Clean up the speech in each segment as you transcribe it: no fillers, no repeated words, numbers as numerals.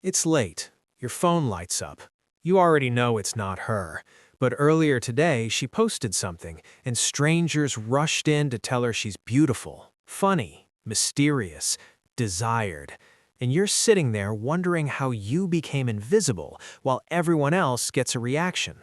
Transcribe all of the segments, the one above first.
It's late. Your phone lights up. You already know it's not her. But earlier today, she posted something, and strangers rushed in to tell her she's beautiful, funny, mysterious, desired. And you're sitting there wondering how you became invisible while everyone else gets a reaction.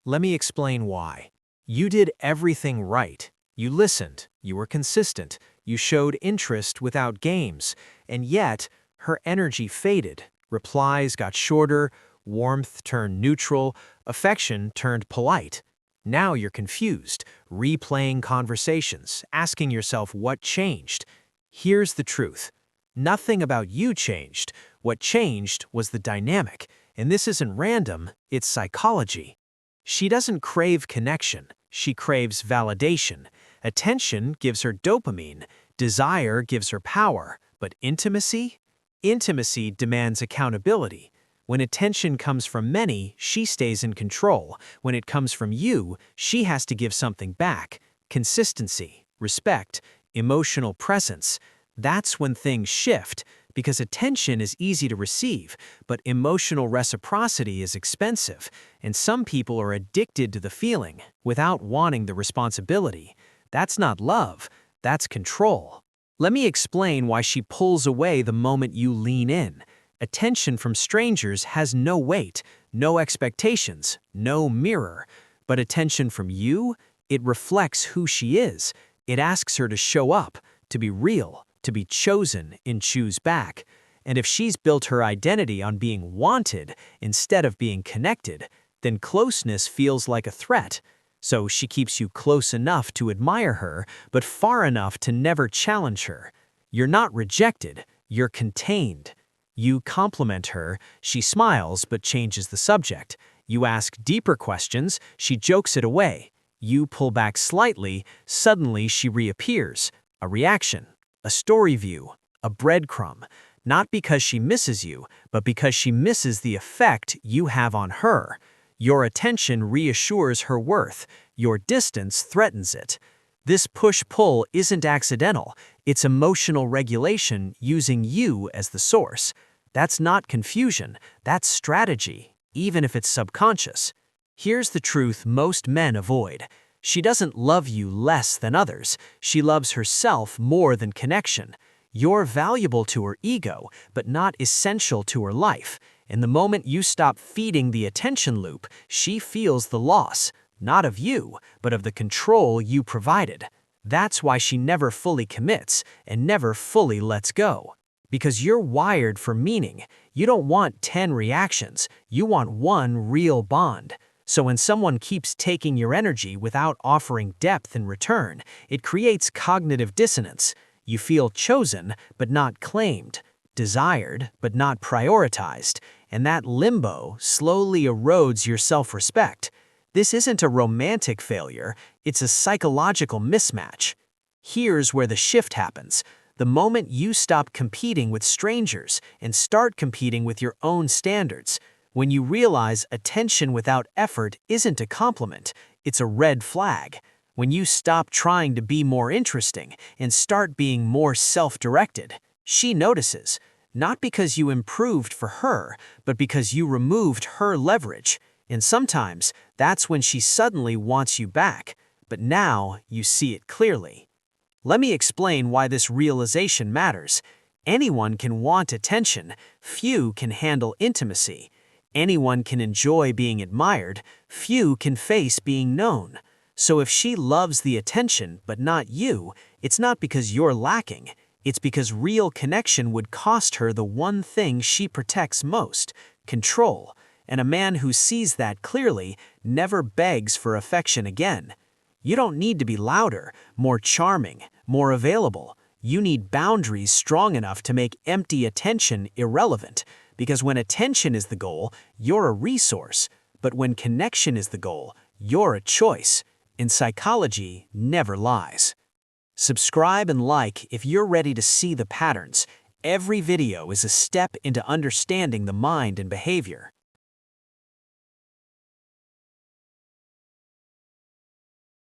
Let me explain why. You did everything right. You listened, you were consistent, you showed interest without games, and yet her energy faded. Replies got shorter, warmth turned neutral, affection turned polite. Now you're confused, replaying conversations, asking yourself what changed. Here's the truth. Nothing about you changed. What changed was the dynamic, and this isn't random, it's psychology. She doesn't crave connection, she craves validation. Attention gives her dopamine, desire gives her power, but intimacy? Intimacy demands accountability. When attention comes from many, she stays in control. When it comes from you, she has to give something back. Consistency, respect, emotional presence. That's when things shift, because attention is easy to receive, but emotional reciprocity is expensive, and some people are addicted to the feeling without wanting the responsibility. That's not love, that's control. Let me explain why she pulls away the moment you lean in. Attention from strangers has no weight, no expectations, no mirror. But attention from you, it reflects who she is. It asks her to show up, to be real, to be chosen and choose back. And if she's built her identity on being wanted instead of being connected, then closeness feels like a threat. So she keeps you close enough to admire her, but far enough to never challenge her. You're not rejected, you're contained. You compliment her, she smiles but changes the subject. You ask deeper questions, she jokes it away. You pull back slightly, suddenly she reappears. A reaction, a story view, a breadcrumb. Not because she misses you, but because she misses the effect you have on her. Your attention reassures her worth, your distance threatens it. This push-pull isn't accidental, it's emotional regulation using you as the source. That's not confusion, that's strategy, even if it's subconscious. Here's the truth most men avoid. She doesn't love you less than others, she loves herself more than connection. You're valuable to her ego, but not essential to her life. And the moment you stop feeding the attention loop, she feels the loss, not of you, but of the control you provided. That's why she never fully commits and never fully lets go. Because you're wired for meaning. You don't want 10 reactions, you want one real bond. So when someone keeps taking your energy without offering depth in return, it creates cognitive dissonance. You feel chosen, but not claimed, desired, but not prioritized, and that limbo slowly erodes your self-respect. This isn't a romantic failure, it's a psychological mismatch. Here's where the shift happens. The moment you stop competing with strangers and start competing with your own standards, when you realize attention without effort isn't a compliment, it's a red flag. When you stop trying to be more interesting and start being more self-directed, she notices, not because you improved for her, but because you removed her leverage. And sometimes that's when she suddenly wants you back, but now you see it clearly. Let me explain why this realization matters. Anyone can want attention, few can handle intimacy. Anyone can enjoy being admired, few can face being known. So if she loves the attention but not you, it's not because you're lacking. It's because real connection would cost her the one thing she protects most, control. And a man who sees that clearly never begs for affection again. You don't need to be louder, more charming, more available. You need boundaries strong enough to make empty attention irrelevant. Because when attention is the goal, you're a resource. But when connection is the goal, you're a choice. And psychology never lies. Subscribe and like if you're ready to see the patterns. Every video is a step into understanding the mind and behavior.